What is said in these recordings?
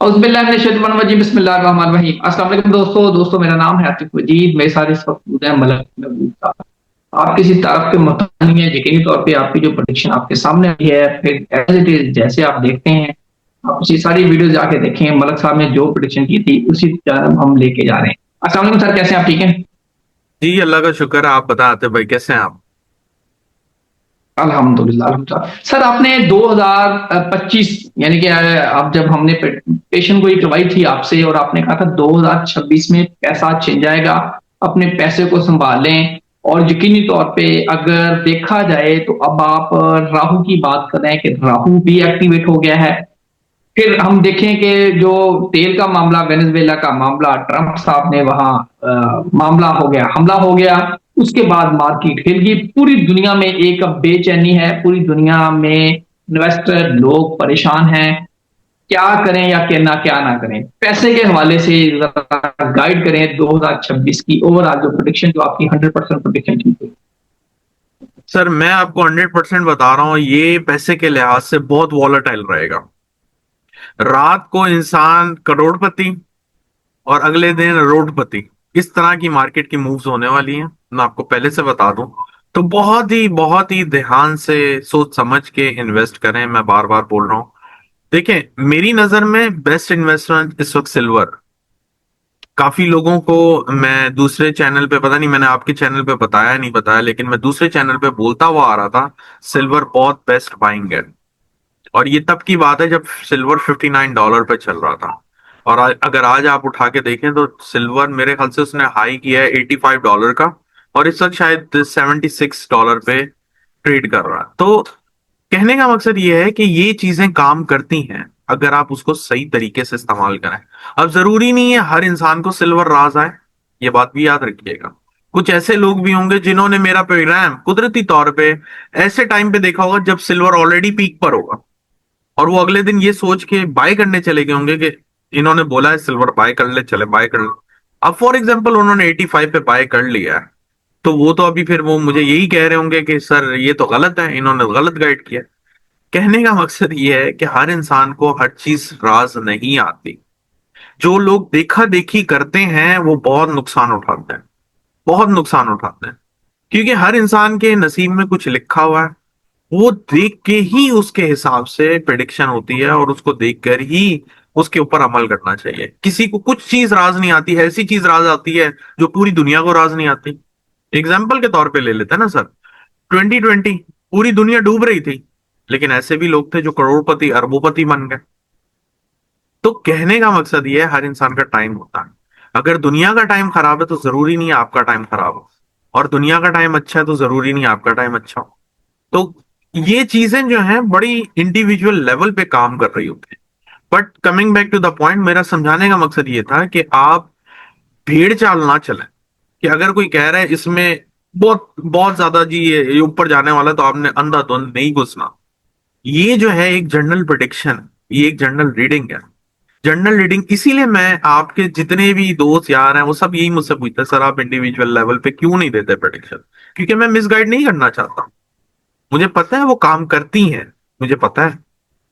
बिस्मिल्लाहिर्रहमानिर्रहीम। अस्सलाम वालेकुम दोस्तों मेरा नाम है आतिफ मजीद। मेरे साथ इस वक्त मौजूद है मलक महबूब साहब। आप किसी तरफ के मोहताज नहीं है, यकीनी तौर पे आपकी जो प्रेडिक्शन आपके सामने आई है, फिर एज इट इज जैसे आप देखते हैं, आप उसी सारी वीडियो जाके देखें। मलक साहब ने जो प्रेडिक्शन की थी उसी तरह हम लेके जा रहे हैं। अस्सलाम वालेकुम सर, कैसे हैं आप? ठीक हैं? जी, अल्लाह का शुक्र है। आप बताते भाई, कैसे हैं आप? अल्हम्दुलिल्लाह अल्हम्दुलिल्लाह। सर आपने 2025 यानी कि आप जब हमने पेशन गोई करवाई थी आपसे और आपने कहा था 2026 में पैसा चेंज आएगा, अपने पैसे को संभाल लें। और यकीनी तौर पे अगर देखा जाए तो अब आप राहु की बात कर रहे हैं कि राहु भी एक्टिवेट हो गया है। फिर हम देखें कि जो तेल का मामला, वेनेजुएला का मामला, ट्रंप साहब ने वहां मामला हो गया, हमला हो गया। उसके बाद मार्केट हिल गई। पूरी दुनिया में एक अब बेचैनी है, पूरी दुनिया में इन्वेस्टर लोग परेशान हैं। क्या करें या क्या ना करें? पैसे के हवाले से गाइड करें 2026 की ओवरऑल जो प्रोडिक्शन, जो आपकी 100% प्रोडिक्शन थी। सर, मैं आपको 100% बता रहा हूँ, ये पैसे के लिहाज से बहुत वॉलेटाइल रहेगा। रात को इंसान करोड़पति और अगले दिन रोडपति, इस तरह की मार्केट की मूव्स होने वाली हैं। मैं आपको पहले से बता दूं, तो बहुत ही ध्यान से सोच समझ के इन्वेस्ट करें। मैं बार बार बोल रहा हूँ। देखें, मेरी नजर में बेस्ट इन्वेस्टमेंट इस वक्त सिल्वर। काफी लोगों को मैं दूसरे चैनल पे, पता नहीं मैंने आपके चैनल पे बताया नहीं बताया, लेकिन मैं दूसरे चैनल पे बोलता हुआ आ रहा था सिल्वर बहुत बेस्ट बाइंग है। और ये तब की बात है जब सिल्वर $59 पे चल रहा था। और अगर आज आप उठा के देखें तो सिल्वर मेरे ख्याल से उसने हाई किया है $85 का, और इस वक्त शायद $76 पे ट्रेड कर रहा है। तो कहने का मकसद ये है कि ये चीजें काम करती हैं अगर आप उसको सही तरीके से इस्तेमाल करें। अब जरूरी नहीं है हर इंसान को सिल्वर राज आए, ये बात भी याद रखिएगा। कुछ ऐसे लोग भी होंगे जिन्होंने मेरा प्रोग्राम कुदरती तौर पे ऐसे टाइम पे देखा होगा जब सिल्वर ऑलरेडी पीक पर होगा, और वो अगले दिन ये सोच के बाय करने चले गए होंगे कि इन्होंने बोला है सिल्वर बाय कर ले, चले बाय कर ले। अब फॉर एग्जाम्पल उन्होंने 85 पे बाय कर लिया है, तो वो तो अभी फिर वो मुझे यही कह रहे होंगे कि सर ये तो गलत है, इन्होंने गलत गाइड किया। कहने का मकसद ये है कि हर इंसान को हर चीज राज नहीं आती। जो लोग देखा देखी करते हैं वो बहुत नुकसान उठाते हैं, बहुत नुकसान उठाते हैं। क्योंकि हर इंसान के नसीब में कुछ लिखा हुआ है, वो देख के ही उसके हिसाब से प्रिडिक्शन होती है, और उसको देखकर ही उसके ऊपर अमल करना चाहिए। किसी को कुछ चीज राज नहीं आती है, ऐसी चीज राज आती है जो पूरी दुनिया को राज नहीं आती। एग्जाम्पल के तौर पे ले लेते हैं ना सर, 2020 पूरी दुनिया डूब रही थी, लेकिन ऐसे भी लोग थे जो करोड़पति अरबोपति बन गए। तो कहने का मकसद ये है, हर इंसान का टाइम होता है। अगर दुनिया का टाइम खराब है तो जरूरी नहीं है आपका टाइम खराब हो, और दुनिया का टाइम अच्छा है तो जरूरी नहीं है आपका टाइम अच्छा हो। तो ये चीजें जो हैं बड़ी इंडिविजुअल लेवल पे काम कर रही होती है। But coming back to the point, मेरा समझाने का मकसद ये था कि आप भीड़ चाल ना चलें। कि अगर कोई कह रहा है इसमें बहुत बहुत ज्यादा जी ये ऊपर जाने वाला है, तो आपने अंधाधुंध नहीं घुसना। ये जो है एक जनरल प्रिडिक्शन, ये एक जनरल रीडिंग है। जनरल रीडिंग, इसीलिए मैं आपके जितने भी दोस्त यार हैं वो सब यही मुझसे पूछते हैं, सर आप इंडिविजुअल लेवल पे क्यों नहीं देते प्रिडिक्शन? क्योंकि मैं मिसगाइड नहीं करना चाहता। मुझे पता है वो काम करती हैं, मुझे पता है।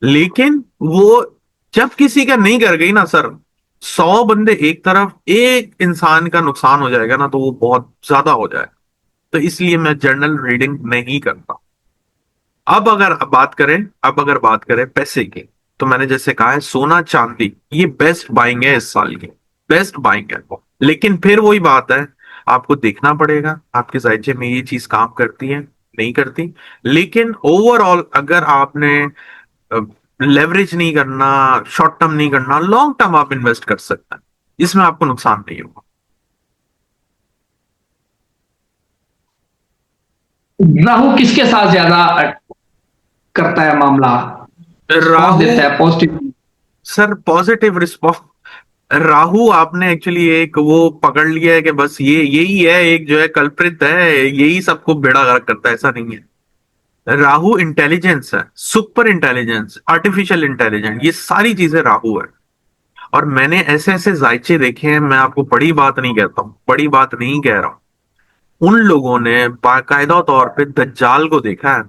लेकिन वो जब किसी का नहीं कर गई ना सर, 100 बंदे एक तरफ, एक इंसान का नुकसान हो जाएगा ना, तो वो बहुत ज्यादा हो जाए। तो इसलिए मैं जनरल रीडिंग नहीं करता। अब अगर बात करें पैसे की, तो मैंने जैसे कहा है सोना चांदी ये बेस्ट बाइंग है इस साल की, बेस्ट बाइंग है। लेकिन फिर वही बात है, आपको देखना पड़ेगा आपके जायचे में ये चीज काम करती है नहीं करती। लेकिन ओवरऑल अगर आपने लेवरेज नहीं करना, शॉर्ट टर्म नहीं करना, लॉन्ग टर्म आप इन्वेस्ट कर सकते हैं, इसमें आपको नुकसान नहीं होगा। राहु किसके साथ ज्यादा करता है मामला, रिस्पॉन्स राहु, देता है positive? Sir positive response. Rahu आपने एक्चुअली एक वो पकड़ लिया है कि बस ये यही है, एक जो है कल्प्रित है, यही सबको बेड़ा गर्क करता है, ऐसा नहीं है। राहु इंटेलिजेंस है, सुपर इंटेलिजेंस, आर्टिफिशियल इंटेलिजेंस, ये सारी चीजें राहु है। और मैंने ऐसे ऐसे जायचे देखे हैं, मैं आपको बड़ी बात नहीं कहता हूँ, बड़ी बात नहीं कह रहा हूं। उन लोगों ने बाकायदा तौर पे दज्जाल को देखा है,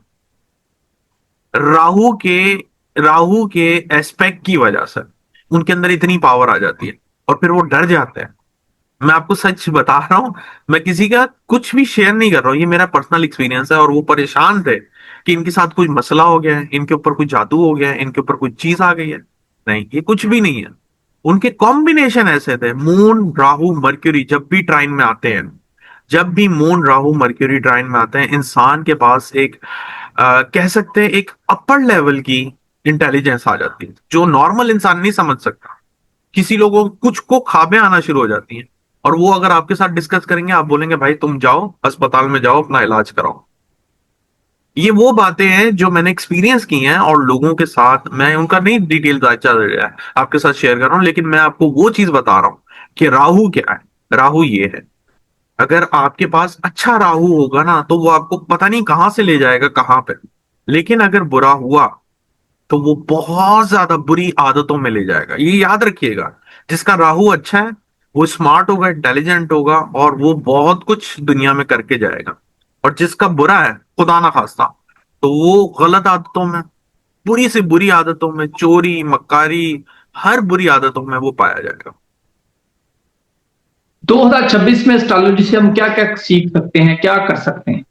राहु के राहु के एस्पेक्ट की वजह से। उनके अंदर इतनी पावर आ जाती है और फिर वो डर जाते हैं। मैं आपको सच बता रहा हूँ, मैं किसी का कुछ भी शेयर नहीं कर रहा हूँ, ये मेरा पर्सनल एक्सपीरियंस है। और वो परेशान थे कि इनके साथ कुछ मसला हो गया है, इनके ऊपर कुछ जादू हो गया है, इनके ऊपर कुछ चीज आ गई है। नहीं, ये कुछ भी नहीं है। उनके कॉम्बिनेशन ऐसे थे, मून राहु मर्क्यूरी जब भी ट्राइन में आते हैं, जब भी मून राहु मर्क्यूरी ट्राइन में आते हैं, इंसान के पास एक कह सकते हैं एक अपर लेवल की इंटेलिजेंस आ जाती है जो नॉर्मल इंसान नहीं समझ सकता। किसी लोगों को कुछ को ख्वाबें आना शुरू हो जाती हैं, और वो अगर आपके साथ डिस्कस करेंगे, आप बोलेंगे भाई तुम जाओ अस्पताल में जाओ अपना इलाज कराओ। ये वो बातें हैं जो मैंने एक्सपीरियंस की हैं, और लोगों के साथ मैं उनका नहीं डिटेल आपके साथ शेयर कर रहा हूं, लेकिन मैं आपको वो चीज बता रहा हूं कि राहु क्या है। राहु ये है, अगर आपके पास अच्छा राहु होगा ना तो वो आपको पता नहीं कहां से ले जाएगा कहां पे। लेकिन अगर बुरा हुआ तो वो बहुत ज्यादा बुरी आदतों में ले जाएगा। ये याद रखिएगा, जिसका राहु अच्छा है वो स्मार्ट होगा, इंटेलिजेंट होगा, और वो बहुत कुछ दुनिया में करके जाएगा। और जिसका बुरा है, खुदा ना खास्ता, तो वो गलत आदतों में, बुरी से बुरी आदतों में, चोरी मक्कारी, हर बुरी आदतों में वो पाया जाएगा। 2026 में एस्ट्रोलॉजी से हम क्या क्या सीख सकते हैं, क्या कर सकते हैं?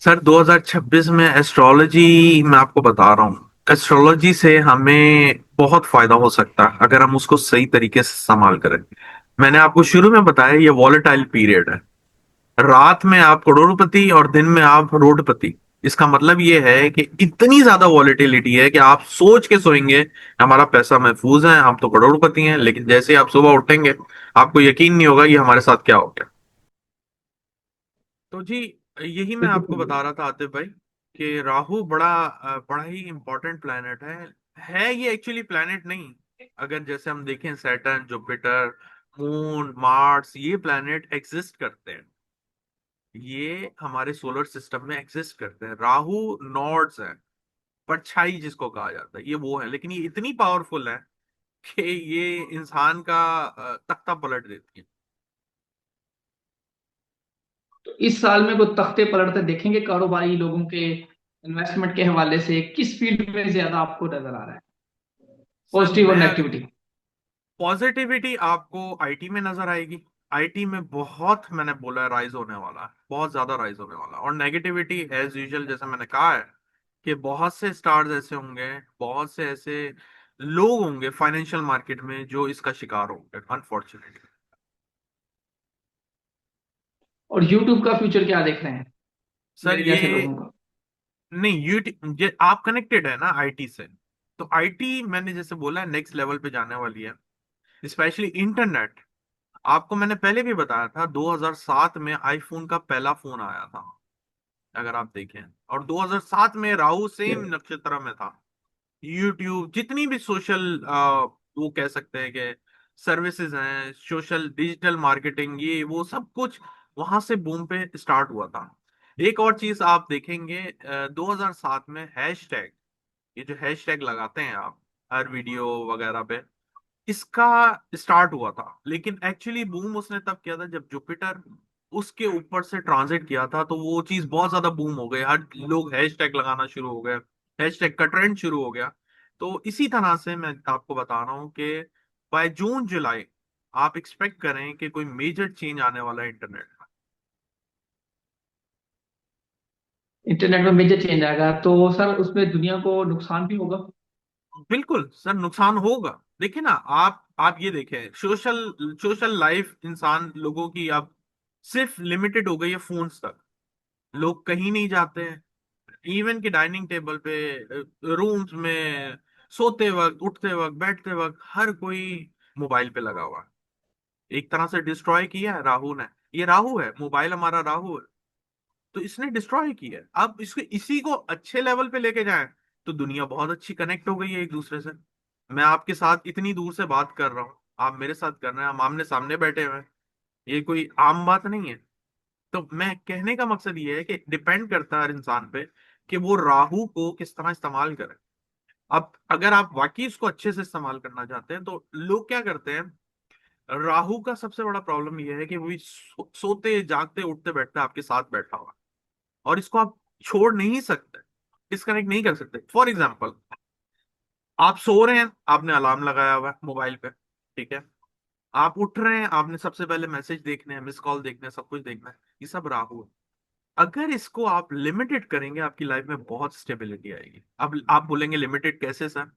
सर 2026 में एस्ट्रोलॉजी, मैं आपको बता रहा हूँ, एस्ट्रोलॉजी से हमें बहुत फायदा हो सकता है अगर हम उसको सही तरीके से इस्तेमाल करें। मैंने आपको शुरू में बताया ये वॉलेटाइल पीरियड है। रात में आप करोड़पति और दिन में आप रोडपति। इसका मतलब ये है कि इतनी ज्यादा वॉलेटिलिटी है कि आप सोच के सोएंगे हमारा पैसा महफूज है, हम तो करोड़पति हैं, लेकिन जैसे ही आप सुबह उठेंगे आपको यकीन नहीं होगा ये हमारे साथ क्या हो गया। तो जी, यही मैं आपको बिल्कुल। बता रहा था आतिफ भाई कि राहु बड़ा ही इंपॉर्टेंट प्लैनेट है ये एक्चुअली प्लैनेट नहीं। अगर जैसे हम देखें सैटर्न, जुपिटर, मून, मार्स, ये प्लैनेट एग्जिस्ट करते हैं, ये हमारे सोलर सिस्टम में एग्जिस्ट करते हैं। राहु नॉड्स है, परछाई जिसको कहा जाता है, ये वो है, लेकिन ये इतनी पावरफुल है कि ये इंसान का तख्ता पलट देती है। तो इस साल में कोई तख्ते पलटते देखेंगे कारोबारी लोगों के, इन्वेस्टमेंट के हवाले से किस फील्ड में ज्यादा आपको नजर आ रहा है, सर पॉजिटिव और मैं, नेगेटिविटी? पॉजिटिविटी आपको आईटी में नजर आएगी। आईटी में बहुत, मैंने बोला है, राइज होने वाला है, बहुत ज्यादा राइज होने वाला है। और नेगेटिविटी एज यूजुअल, जैसे मैंने कहा है कि बहुत से स्टार्स ऐसे होंगे, बहुत से ऐसे लोग होंगे फाइनेंशियल मार्केट में जो इसका शिकार होंगे अनफॉर्चुनेटली। और यूट्यूब का फ्यूचर क्या देख रहे हैं सर मेरे ये, जैसे लोगों का? नहीं यूट्यूब, ये आप कनेक्टेड है ना आईटी से, तो आईटी मैंने जैसे बोला है नेक्स्ट लेवल पे जाने वाली है, स्पेशली इंटरनेट। आपको मैंने पहले भी बताया था 2007 में आईफोन का पहला फोन आया था, अगर आप देखें। और 2007 में राहु सेम नक्षत्र में था। यूट्यूब, जितनी भी सोशल वो कह सकते हैं कि सर्विसेज हैं, सोशल डिजिटल मार्केटिंग, ये वो सब कुछ वहां से बूम पे स्टार्ट हुआ था। एक और चीज आप देखेंगे, 2007 में हैशटैग, ये जो हैशटैग लगाते हैं आप हर वीडियो वगैरह पे, इसका स्टार्ट हुआ था। लेकिन एक्चुअली बूम उसने तब किया था जब जुपिटर उसके ऊपर से ट्रांजिट किया था, तो वो चीज बहुत ज्यादा बूम हो गई, हर लोग हैशटैग लगाना शुरू हो गए, हैशटैग का ट्रेंड शुरू हो गया। तो इसी तरह से मैं आपको बता रहा हूँ कि बाय जून जुलाई आप एक्सपेक्ट करें कि कोई मेजर चेंज आने वाला है इंटरनेट में। इंटरनेट में मेजर चेंज आएगा तो सर उसमें दुनिया को नुकसान भी होगा? बिल्कुल सर, नुकसान होगा। देखिए ना, आप ये देखें, सोशल सोशल लाइफ इंसान लोगों की अब सिर्फ लिमिटेड हो गई है फोन्स तक। लोग कहीं नहीं जाते हैं, इवन के डाइनिंग टेबल पे, रूम्स में, सोते वक्त, उठते वक्त, बैठते वक्त, हर कोई मोबाइल पे लगा हुआ है। एक तरह से डिस्ट्रॉय किया है राहु ने। ये राहु है, मोबाइल हमारा राहु है, तो इसने डिस्ट्रॉय किया है। अब इसको, इसी को अच्छे लेवल पे लेके जाएं तो दुनिया बहुत अच्छी कनेक्ट हो गई है एक दूसरे से। मैं आपके साथ इतनी दूर से बात कर रहा हूँ, आप मेरे साथ कर रहे हैं, हम आमने सामने बैठे हुए हैं, ये कोई आम बात नहीं है। तो मैं कहने का मकसद ये है कि डिपेंड करता है हर इंसान पे कि वो राहु को किस तरह इस्तेमाल करे। अब अगर आप वाकई इसको अच्छे से इस्तेमाल करना चाहते हैं तो लोग क्या करते हैं, राहु का सबसे बड़ा प्रॉब्लम यह है कि वो सोते जागते उठते बैठते आपके साथ बैठा हुआ है, और इसको आप छोड़ नहीं सकते, डिस्कनेक्ट नहीं कर सकते। फॉर एग्जाम्पल, आप सो रहे हैं, आपने अलार्म लगाया हुआ है मोबाइल पे, ठीक है। आप उठ रहे हैं, आपने सबसे पहले मैसेज देखने हैं, मिस कॉल देखना है, सब कुछ देखना है। ये सब राहु है। अगर इसको आप लिमिटेड करेंगे, आपकी लाइफ में बहुत स्टेबिलिटी आएगी। अब आप बोलेंगे लिमिटेड कैसे सर?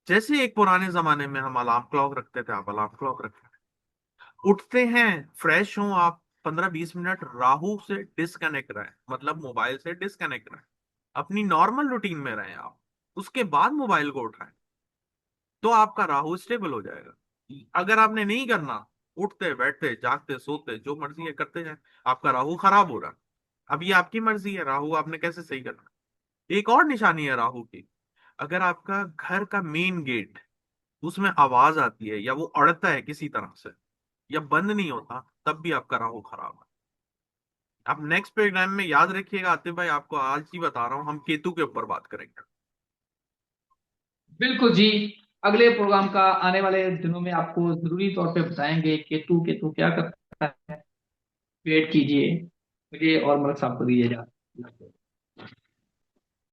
जैसे एक पुराने जमाने में हम अलार्म क्लॉक रखते थे, आप अलार्म क्लॉक रखते थे, उठते हैं, फ्रेश हो आप, 15-20 मिनट राहु से डिस्कनेक्ट रहे, मतलब मोबाइल से डिस्कनेक्ट रहे, अपनी नॉर्मल रूटीन में रहे आप, उसके बाद मोबाइल को उठाएं, तो आपका राहु स्टेबल हो जाएगा। अगर आपने नहीं करना, उठते बैठते जागते सोते जो मर्जी है करते जाए, आपका राहु खराब हो रहा। अब ये आपकी मर्जी है, राहु आपने कैसे सही करना। एक और निशानी है राहु की, अगर आपका घर का मेन गेट, उसमें आवाज आती है या वो अड़ता है किसी तरह से या बंद नहीं होता, तब भी आपका राहु खराब है। आप नेक्स्ट प्रोग्राम में याद रखिएगा आतिफ भाई, आपको आज ही बता रहा हूं, हम केतु के ऊपर बात करेंगे। बिल्कुल जी। अगले प्रोग्राम का आने वाले दिनों में आपको जरूरी तौर पे बताएंगे केतु केतु क्या करता है। वेट कीजिए। मुझे और मलिक साहब को दीजिए इजाजत।